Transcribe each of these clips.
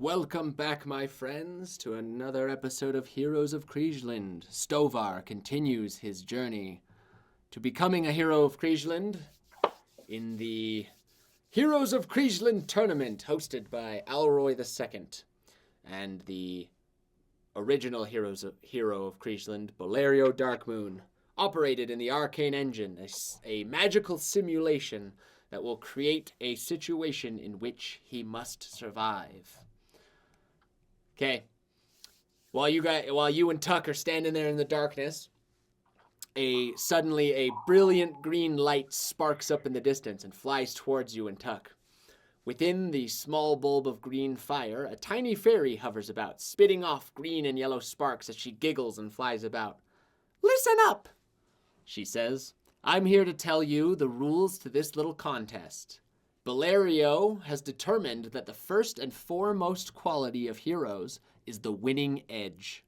Welcome back, my friends, to another episode of Heroes of Kriegeland. Stovar continues his journey to becoming a hero of Kriegeland in the Heroes of Kriegeland tournament hosted by Alroy II and the original hero of Kriegeland, Balerio Darkmoon, operated in the Arcane Engine, a magical simulation that will create a situation in which he must survive. Okay. While you and Tuck are standing there in the darkness, suddenly a brilliant green light sparks up in the distance and flies towards you and Tuck. Within the small bulb of green fire, a tiny fairy hovers about, spitting off green and yellow sparks as she giggles and flies about. "Listen up," she says. "I'm here to tell you the rules to this little contest. Balerio has determined that the first and foremost quality of heroes is the winning edge.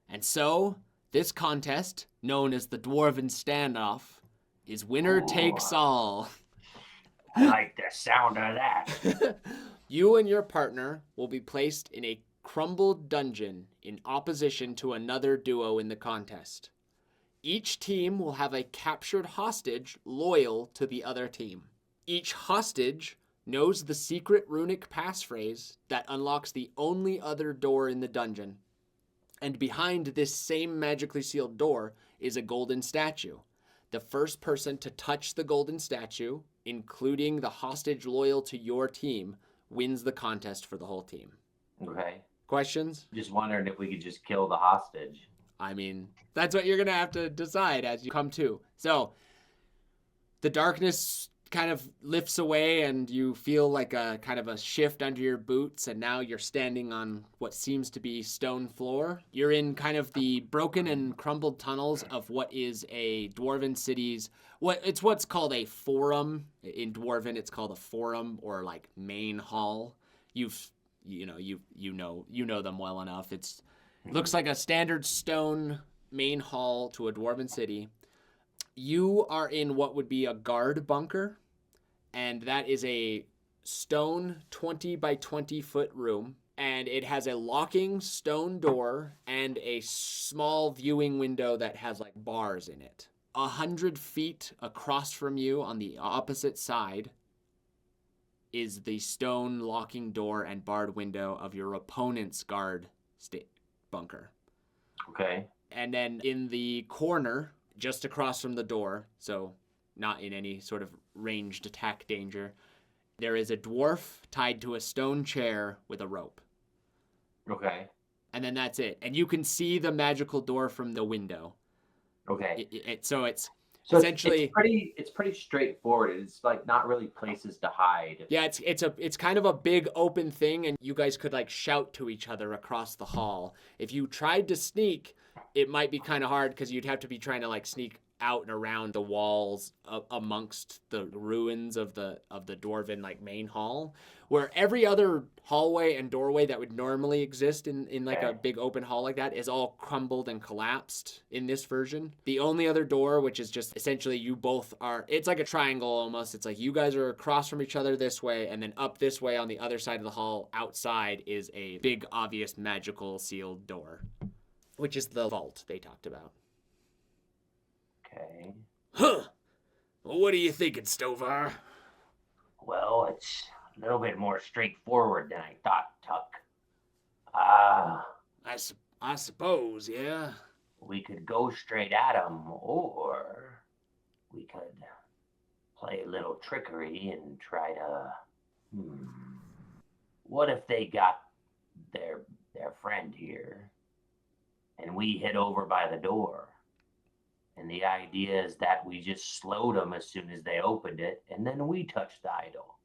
And so, this contest, known as the Dwarven Standoff, is winner takes all." I like the sound of that. You and your partner will be placed in a crumbled dungeon in opposition to another duo in the contest. Each team will have a captured hostage loyal to the other team. Each hostage knows the secret runic passphrase that unlocks the only other door in the dungeon. And behind this same magically sealed door is a golden statue. The first person to touch the golden statue, including the hostage loyal to your team, wins the contest for the whole team. Okay. Questions? Just wondering if we could just kill the hostage. I mean, that's what you're going to have to decide as you come to. So, the darkness kind of lifts away and you feel like a kind of a shift under your boots, and now you're standing on what seems to be stone floor. You're in kind of the broken and crumbled tunnels of what is a Dwarven city's what's called a forum. In Dwarven it's called a forum, or like main hall. You know them well enough. It looks like a standard stone main hall to a Dwarven city. You are in what would be a guard bunker, and that is a stone 20 by 20 foot room, and it has a locking stone door and a small viewing window that has like bars in it. 100 feet across from you on the opposite side is the stone locking door and barred window of your opponent's guard bunker. Okay. And then in the corner, just across from the door, so not in any sort of ranged attack danger, there is a dwarf tied to a stone chair with a rope. Okay. And then that's it. And you can see the magical door from the window. Okay. So it's essentially it's pretty straightforward. It's like not really places to hide. Yeah, it's kind of a big open thing, and you guys could like shout to each other across the hall. If you tried to sneak, it might be kind of hard because you'd have to be trying to like sneak out and around the walls amongst the ruins of the Dwarven like main hall, where every other hallway and doorway that would normally exist in like a big open hall like that is all crumbled and collapsed in this version. The only other door, which is just essentially you both are, it's like a triangle almost. It's like you guys are across from each other this way, and then up this way on the other side of the hall outside is a big obvious magical sealed door, which is the vault they talked about. Okay. Huh. Well, what are you thinking, Stovar? Well, it's a little bit more straightforward than I thought, Tuck. I suppose, yeah. We could go straight at them, or we could play a little trickery and try to... What if they got their friend here, and we hid over by the door? And the idea is that we just slowed them as soon as they opened it, and then we touched the idol.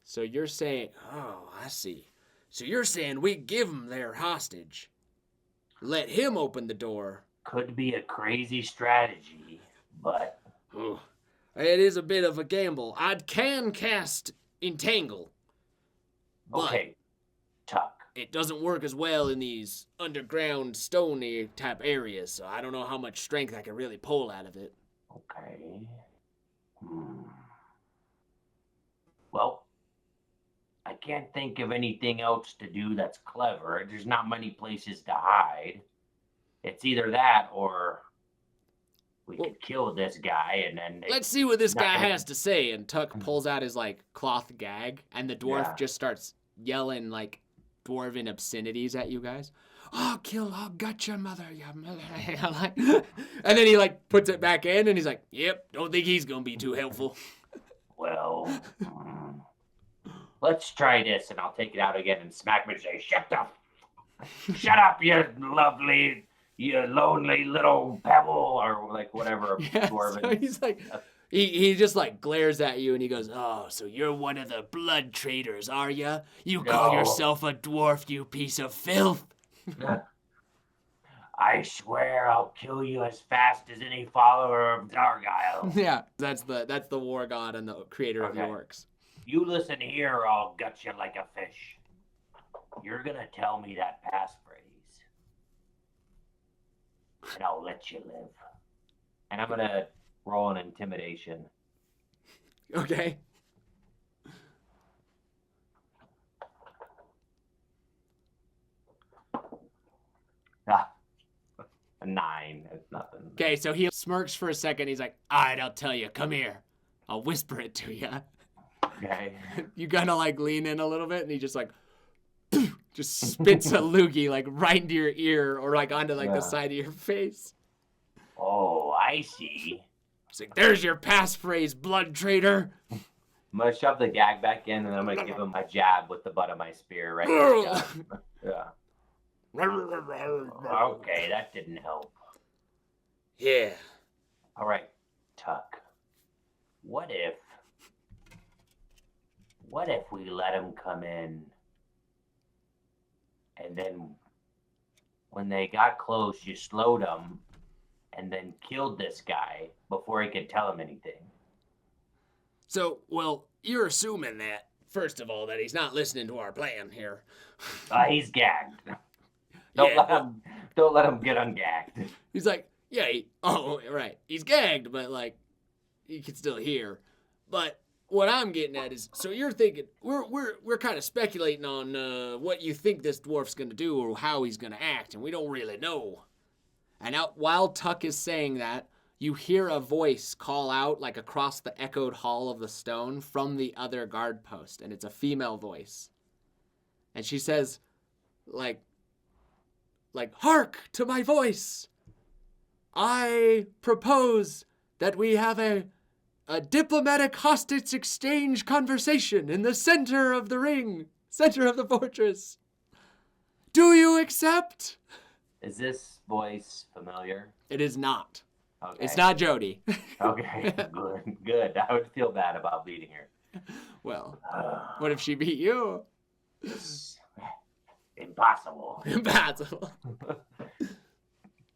So you're saying... Oh, I see. So you're saying we give them their hostage. Let him open the door. Could be a crazy strategy, but... Oh, it is a bit of a gamble. I can cast Entangle. Okay, Tuck. It doesn't work as well in these underground, stony type areas, so I don't know how much strength I can really pull out of it. Okay. Well, I can't think of anything else to do that's clever. There's not many places to hide. It's either that or we could kill this guy and then... Let's see what this guy has to say. And Tuck pulls out his, like, cloth gag, and the dwarf just starts yelling, like, dwarven obscenities at you guys. I'll gut your mother, your mother. And then he, like, puts it back in, and he's like, yep, don't think he's gonna be too helpful. Well, let's try this, and I'll take it out again and smack him and say, shut up, you lovely, you lonely little pebble, or like whatever. Yeah, so he's like, he just like glares at you and he goes, oh, so you're one of the blood traders, are ya? You call yourself a dwarf, you piece of filth? I swear I'll kill you as fast as any follower of Dargyle. Yeah, that's the war god and the creator of the orcs. You listen here or I'll gut you like a fish. You're gonna tell me that passphrase, and I'll let you live. And I'm gonna roll an intimidation. Okay. A 9. It's nothing. Okay, so he smirks for a second. He's like, all right, I'll tell you. Come here. I'll whisper it to you. Okay. You kind of like lean in a little bit, and he just like, just spits a loogie like right into your ear or like onto like the side of your face. Oh, I see. It's like, there's your passphrase, blood traitor. I'm gonna shove the gag back in, and I'm gonna give him my jab with the butt of my spear right there. Yeah. Okay, that didn't help. Yeah. All right, Tuck. What if we let him come in, and then when they got close, you slowed him, and then killed this guy before he could tell him anything? So, well, you're assuming that, first of all, that he's not listening to our plan here. He's gagged. Don't let him get ungagged. He's like, yeah, right. He's gagged, but like, he can still hear. But what I'm getting at is, so you're thinking, we're kind of speculating on what you think this dwarf's gonna do or how he's gonna act, and we don't really know. And while Tuck is saying that, you hear a voice call out like across the echoed hall of the stone from the other guard post, and it's a female voice. And she says, like, hark to my voice. I propose that we have a diplomatic hostage exchange conversation in the center of the ring, center of the fortress. Do you accept? Is this voice familiar? It is not. Okay. It's not Jody. Okay, good. I would feel bad about beating her. Well, what if she beat you? Impossible. Impossible.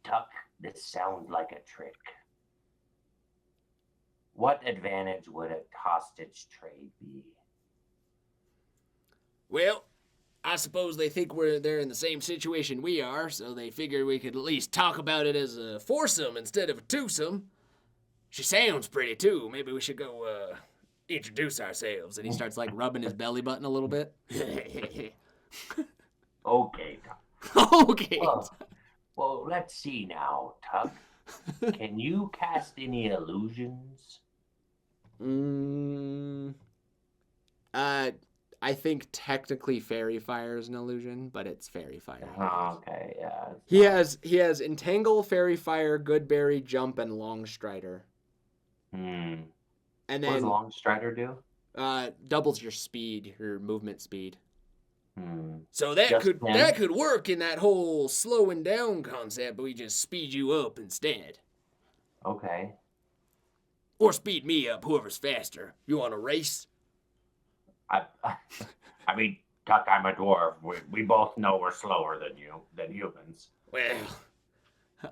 Tuck, this sounds like a trick. What advantage would a hostage trade be? Well, I suppose they think they're in the same situation we are, so they figured we could at least talk about it as a foursome instead of a twosome. She sounds pretty, too. Maybe we should go, introduce ourselves. And he starts, like, rubbing his belly button a little bit. Okay, Tuck. Okay. Well, let's see now, Tuck. Can you cast any illusions? I think technically Fairy Fire is an illusion, but it's Fairy Fire. Oh, okay, yeah. He has Entangle, Fairy Fire, Goodberry, Jump, and Long Strider. And then what does Long Strider do? Doubles your speed, your movement speed. So Just that could work in that whole slowing down concept, but we just speed you up instead. Okay. Or speed me up, whoever's faster. You want to race? I mean, Tuck, I'm a dwarf. We both know we're slower than humans. Well,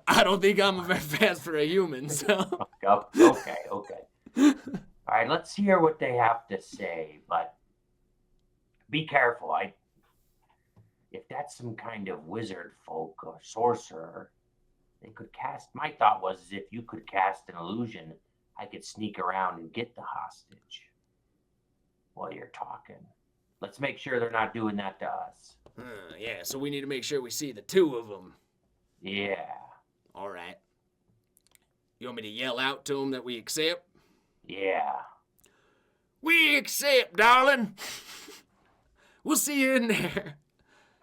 I don't think I'm very fast for a human, so. Okay. All right, let's hear what they have to say, but be careful. If that's some kind of wizard folk or sorcerer, they could cast. My thought was if you could cast an illusion, I could sneak around and get the hostage while you're talking. let's make sure they're not doing that to us. Yeah, so we need to make sure we see the two of them. Yeah. All right. You want me to yell out to them that we accept? Yeah. We accept, darling. We'll see you in there.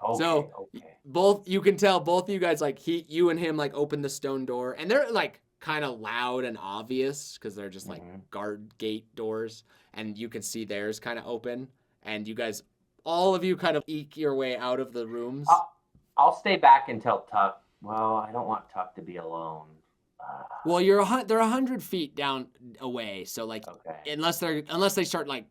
Okay, So, okay. you can tell both of you guys, like, you and him, like, open the stone door. And they're, like, kind of loud and obvious because they're just, like, guard gate doors. And you can see theirs kind of open. And you guys, all of you kind of eke your way out of the rooms. I'll stay back until Tuck. Well, I don't want Tuck to be alone. Well, they're 100 feet down away. So, like, unless they start, like,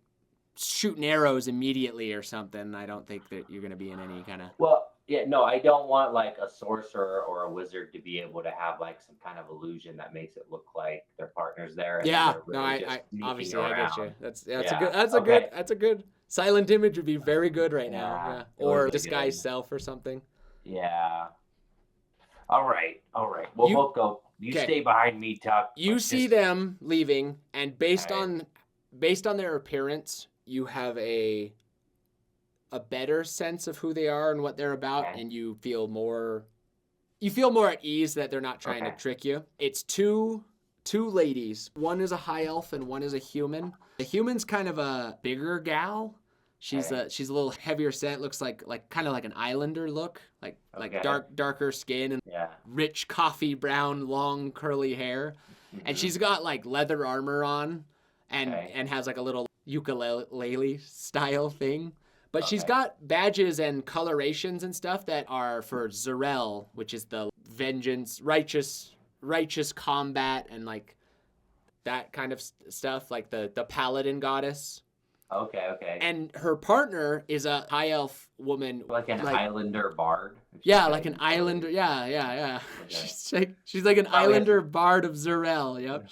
shooting arrows immediately or something, I don't think that you're going to be in any kind of... Well, yeah, no, I don't want like a sorcerer or a wizard to be able to have like some kind of illusion that makes it look like their partner's there. And Yeah, really no, I obviously around. I get you. That's a good silent image would be very good right now. Yeah. Or really disguise self or something. Yeah. All right. We'll both go. You stay behind me, Tuck. You see them leaving, and based on their appearance, you have a better sense of who they are and what they're about, and you feel more at ease that they're not trying to trick you. It's two ladies. One is a high elf and one is a human. The human's kind of a bigger gal. She's a little heavier set, looks like kind of like an islander look, like darker skin and rich coffee brown long curly hair. And she's got like leather armor on and has like a little ukulele style thing. But she's got badges and colorations and stuff that are for Zarel, which is the vengeance, righteous combat, and like that kind of stuff, like the paladin goddess. Okay. And her partner is a high elf woman, like an islander bard. Yeah, like an islander. Yeah. Okay. She's like an islander bard of Zarel. Yep.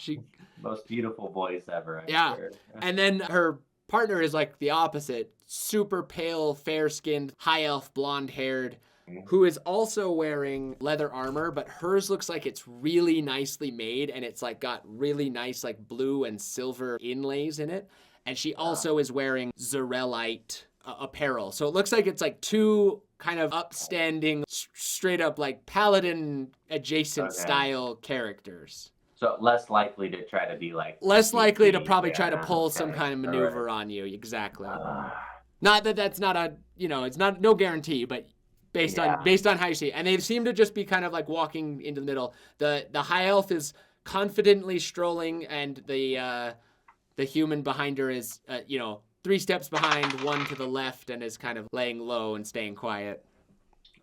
Most beautiful voice ever. And then her partner is like the opposite, super pale, fair-skinned, high elf, blonde-haired, who is also wearing leather armor, but hers looks like it's really nicely made, and it's like got really nice like blue and silver inlays in it. And she also is wearing Zarelite apparel. So it looks like it's like two kind of upstanding, straight up like paladin adjacent style characters. So less likely to try to be like... Less likely to probably try to pull some kind of maneuver on you. Exactly. Not that that's not a, it's not no guarantee, but based on how you see it. And they seem to just be kind of like walking into the middle. The high elf is confidently strolling, and the human behind her is, 3 steps behind, 1 to the left, and is kind of laying low and staying quiet.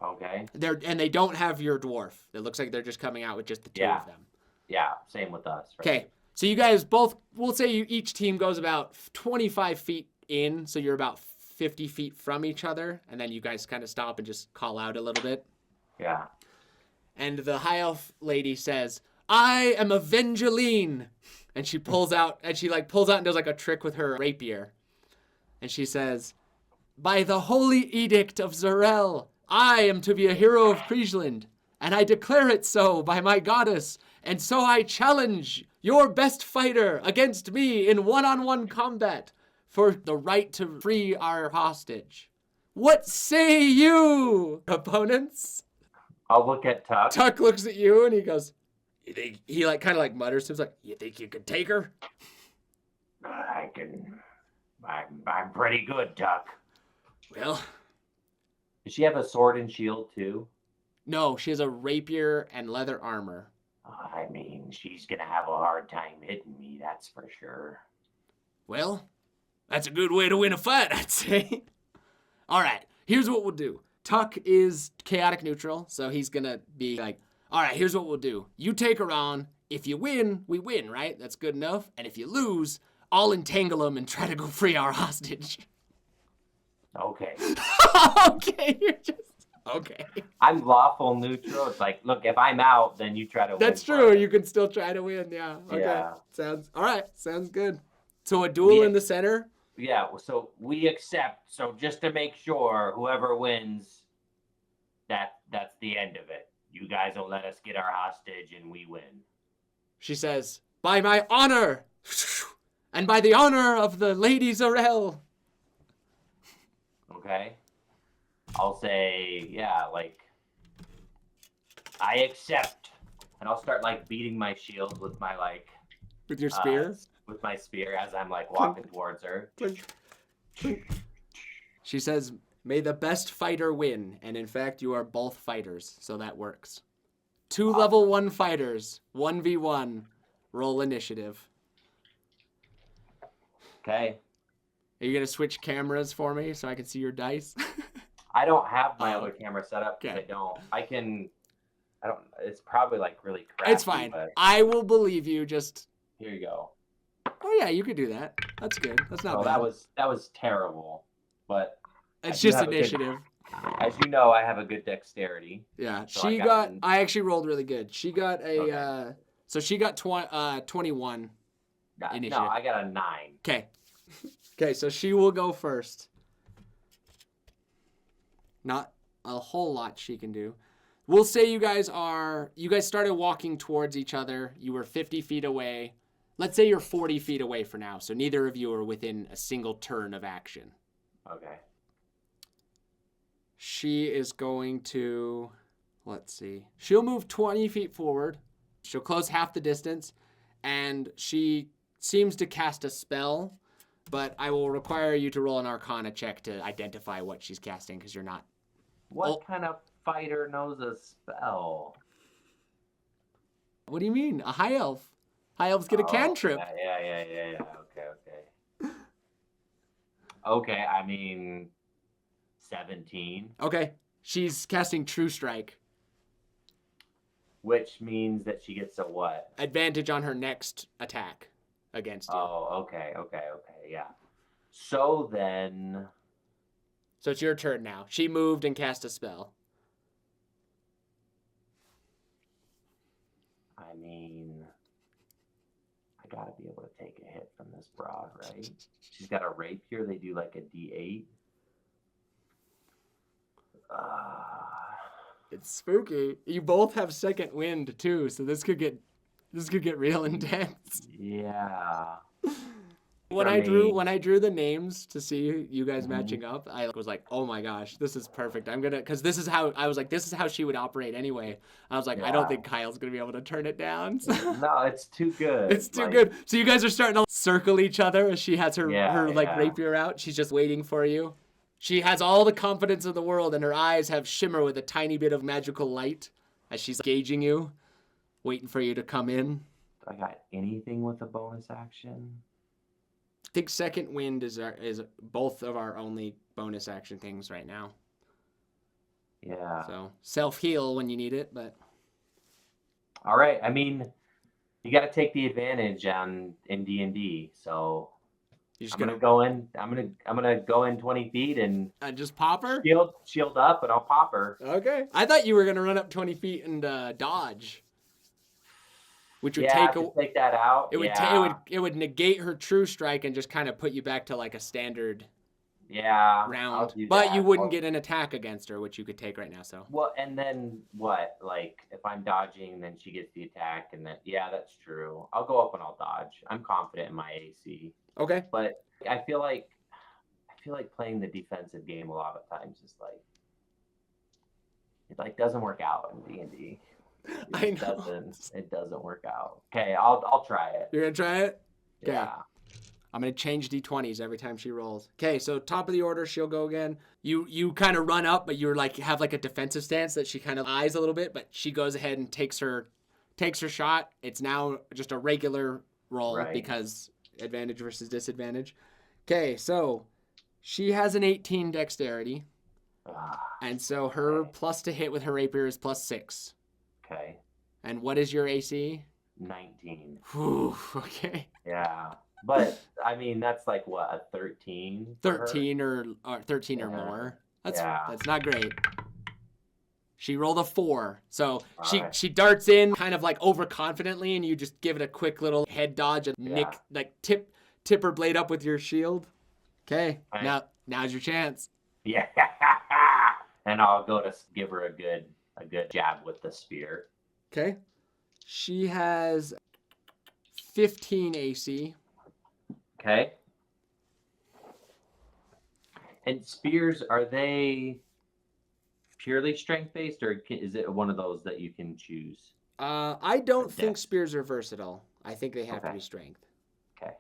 Okay. They don't have your dwarf. It looks like they're just coming out with just the two of them. Yeah, same with us. Right? Okay, so you guys both, we'll say each team goes about 25 feet in, so you're about 50 feet from each other, and then you guys kind of stop and just call out a little bit. Yeah. And the high elf lady says, "I am Evangeline," and she pulls out and does like a trick with her rapier, and she says, "By the holy edict of Zarel, I am to be a hero of Kriegeland, and I declare it so by my goddess. And so I challenge your best fighter against me in one-on-one combat for the right to free our hostage. What say you, opponents?" I'll look at Tuck. Tuck looks at you and he goes, "You think," he like kind of like mutters to him, like, "You think you could take her?" I can. I'm pretty good, Tuck. Well, does she have a sword and shield too? No, she has a rapier and leather armor. I mean, she's gonna have a hard time hitting me, that's for sure. Well, that's a good way to win a fight, I'd say. All right, here's what we'll do. Tuck is chaotic neutral, so he's gonna be like, all right, here's what we'll do. You take her on. If you win, we win, right? That's good enough. And if you lose, I'll entangle him and try to go free our hostage. Okay. Okay, you're just... Okay. I'm lawful neutral. It's like, look, if I'm out, then you try to win. That's true. You can still try to win, yeah. Okay. Yeah. All right. Sounds good. So a duel in the center? Yeah, so we accept. So just to make sure, whoever wins, that's the end of it. You guys will let us get our hostage and we win. She says, "By my honor, and by the honor of the Lady Zarel." Okay. I'll say, yeah, like, I accept. And I'll start, like, beating my shield with my, like, With your spear? with my spear as I'm, like, walking towards her. She says, "May the best fighter win." And in fact, you are both fighters, so that works. 2 level 1 fighters, 1v1. Roll initiative. Okay. Are you going to switch cameras for me so I can see your dice? I don't have my other camera set up because Okay. I don't, it's probably, like, really crappy. It's fine. But I will believe you. Just, here you go. oh yeah, you could do that. That's good. That's not bad. That was terrible. But It's just initiative. As you know, I have a good dexterity. Yeah, so I actually rolled really good. She got a, Okay. So she got 21 initiative. No, I got a 9. Okay. Okay, so she will go first. Not a whole lot she can do. We'll say you guys started walking towards each other. You were 50 feet away. Let's say you're 40 feet away for now, so neither of you are within a single turn of action. Okay. She is going to, let's see. She'll move 20 feet forward. She'll close half the distance, and she seems to cast a spell, but I will require you to roll an Arcana check to identify what she's casting because you're not. What kind of fighter knows a spell? What do you mean? A high elf. High elves get a cantrip. Yeah. Okay. Okay, I mean, 17. Okay. She's casting True Strike. Which means that she gets a what? Advantage on her next attack against you. Oh, okay, yeah. So then... So it's your turn now. She moved and cast a spell. I mean, I gotta be able to take a hit from this broad, right? She's got a rapier. They do like a D8. It's spooky. You both have second wind too, so this could get real intense. Yeah. When I drew the names to see you guys matching up, I was like, oh my gosh, this is perfect. Because this is how she would operate anyway. I was like, I don't think Kyle's gonna be able to turn it down. So. No, it's too good. It's too good. So you guys are starting to circle each other as she has her rapier out. She's just waiting for you. She has all the confidence in the world, and her eyes have shimmer with a tiny bit of magical light as she's gauging you, waiting for you to come in. Do I got anything with a bonus action? I think second wind is both of our only bonus action things right now. Yeah. So self-heal when you need it, but. All right. I mean, you got to take the advantage in D&D. So I'm gonna go in. I'm gonna go in 20 feet and just pop her. Shield up, and I'll pop her. Okay. I thought you were gonna run up 20 feet and dodge. Which would take that out. It would negate her true strike and just kind of put you back to like a standard round. But you wouldn't get an attack against her, which you could take right now. So. Well, and then what? Like if I'm dodging, then she gets the attack, and then that's true. I'll go up and I'll dodge. I'm confident in my AC. Okay. But I feel like playing the defensive game a lot of times is it doesn't work out in D&D. I know. It doesn't work out. Okay, I'll try it. You're gonna try it? Okay. Yeah. I'm gonna change D20s every time she rolls. Okay, so top of the order, she'll go again. You kind of run up, but you're like have like a defensive stance that she kind of eyes a little bit, but she goes ahead and takes her shot. It's now just a regular roll because advantage versus disadvantage. Okay, so she has an 18 dexterity, and so her plus to hit with her rapier is +6. Okay. And what is your AC? 19. Whew, okay. Yeah. But I mean that's like what, a 13? 13 or 13 or more. That's not great. She rolled a 4. So she darts in kind of like overconfidently and you just give it a quick little head dodge and tip her blade up with your shield. Okay. Right. Now's your chance. Yeah. And I'll go to give her a good jab with the spear. Okay. She has 15 AC. Okay. And spears, are they purely strength-based, or is it one of those that you can choose? I don't think Dex. spears are versatile. I think they have to Okay. be strength. Okay.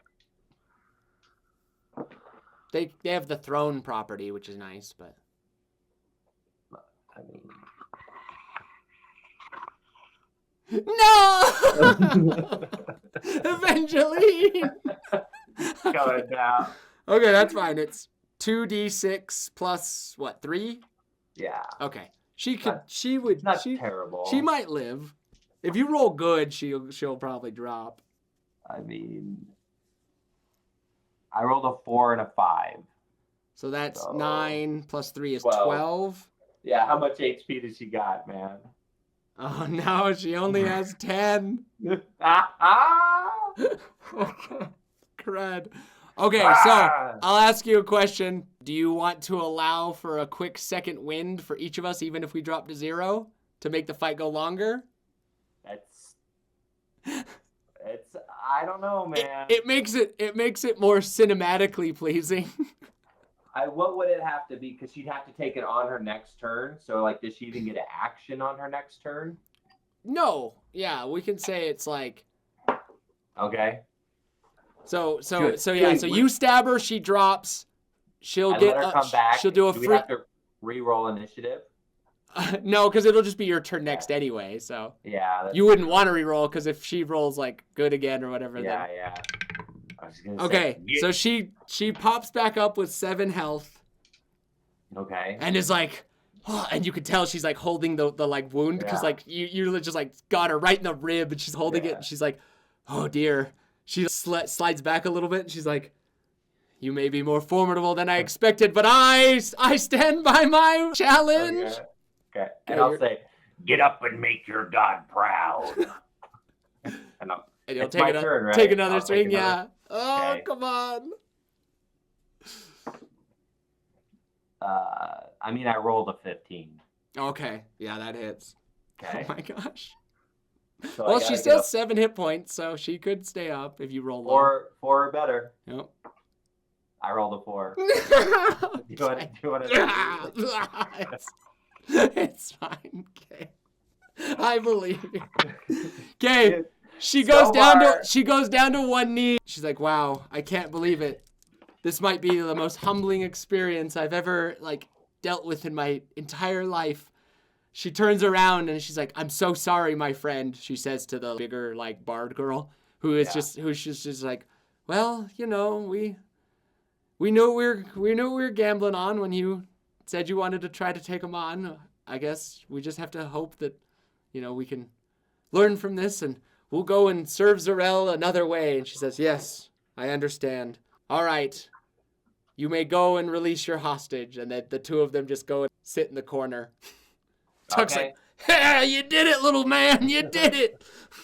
They have the thrown property, which is nice, but I mean, no, Evangeline. going down. Okay, that's fine. It's 2d6 plus what, 3? Yeah. Okay. She could. Not- She would. Not She. terrible. She might live. If you roll good, she'll probably drop. I mean, I rolled a 4 and a 5. So that's So, 9 plus 3 is 12. 12. Yeah, how much HP does she got, man? Oh no, she only has 10. Okay. Crud. Okay, so I'll ask you a question. Do you want to allow for a quick second wind for each of us, even if we drop to 0, to make the fight go longer? It's I don't know, man. It makes it more cinematically pleasing. What would it have to be? Because she'd have to take it on her next turn. So, like, does she even get an action on her next turn? No. Yeah, we can say it's like. Okay. So Good. yeah. So you stab her, she drops. She'll I get. let her come back. She'll do a Do we free. have to re-roll initiative? No, because it'll just be your turn next anyway. So. Yeah. You wouldn't want to re-roll because if she rolls like good again or whatever. Yeah, then... yeah. I was gonna Okay, say, so she pops back up with 7 health. Okay. And is like, oh, and you can tell she's like holding the like wound because like you just like got her right in the rib and she's holding it and she's like, oh dear. She slides back a little bit and she's like, you may be more formidable than I expected, but I stand by my challenge. Okay. And I'll say, get up and make your god proud. And you'll it's my turn, right? Take another I'll swing, take another. yeah. Oh, Okay. come on. I mean, I rolled a 15. Okay, yeah, that hits. Okay. Oh my gosh. So Well, she still has 7 hit points, so she could stay up if you roll low. 4 or better. Yep. I rolled a 4. Do you want to It's fine. Okay. I believe you. Okay. She goes down to one knee. She's like, "Wow, I can't believe it. This might be the most humbling experience I've ever like dealt with in my entire life." She turns around and she's like, "I'm so sorry, my friend," she says to the bigger like bard girl who's just like, "Well, you know, we knew we were gambling on when you said you wanted to try to take them on. I guess we just have to hope that, you know, we can learn from this and we'll go and serve Zarel another way." And she says, "Yes, I understand. All right. You may go and release your hostage." And then the two of them just go and sit in the corner. Tuck's like, "Hey, you did it, little man. You did it."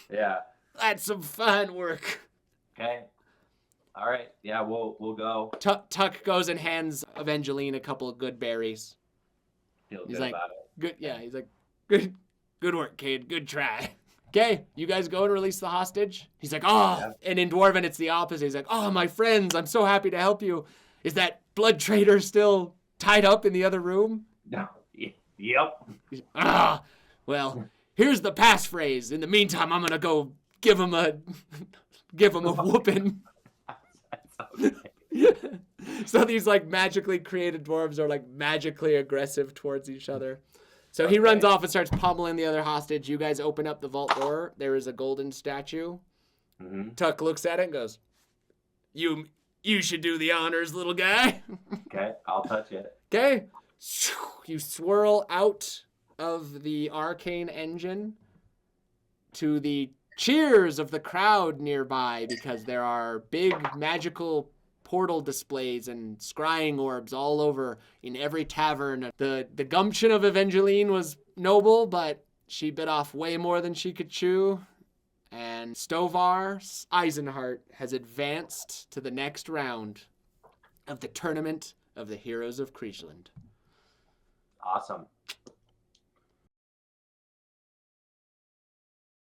Yeah. That's some fine work. Okay. All right. Yeah, we'll go. Tuck goes and hands Evangeline a couple of good berries. Feel He's good like, about it. "Good, yeah." He's like, "Good work, kid. Good try." Okay, you guys go and release the hostage. He's like, "Oh," and in Dwarven it's the opposite. He's like, "Oh, my friends, I'm so happy to help you. Is that blood traitor still tied up in the other room?" No. Yep. Well, here's the passphrase. In the meantime, I'm gonna go give him a whooping. So these like magically created dwarves are like magically aggressive towards each other. So he runs off and starts pummeling the other hostage. You guys open up the vault door. There is a golden statue. Mm-hmm. Tuck looks at it and goes, You should do the honors, little guy." Okay, I'll touch it. Okay. You swirl out of the arcane engine to the cheers of the crowd nearby because there are big magical portal displays and scrying orbs all over in every tavern. The gumption of Evangeline was noble, but she bit off way more than she could chew. And Stovar Eisenhart has advanced to the next round of the tournament of the Heroes of Kriegeland. Awesome.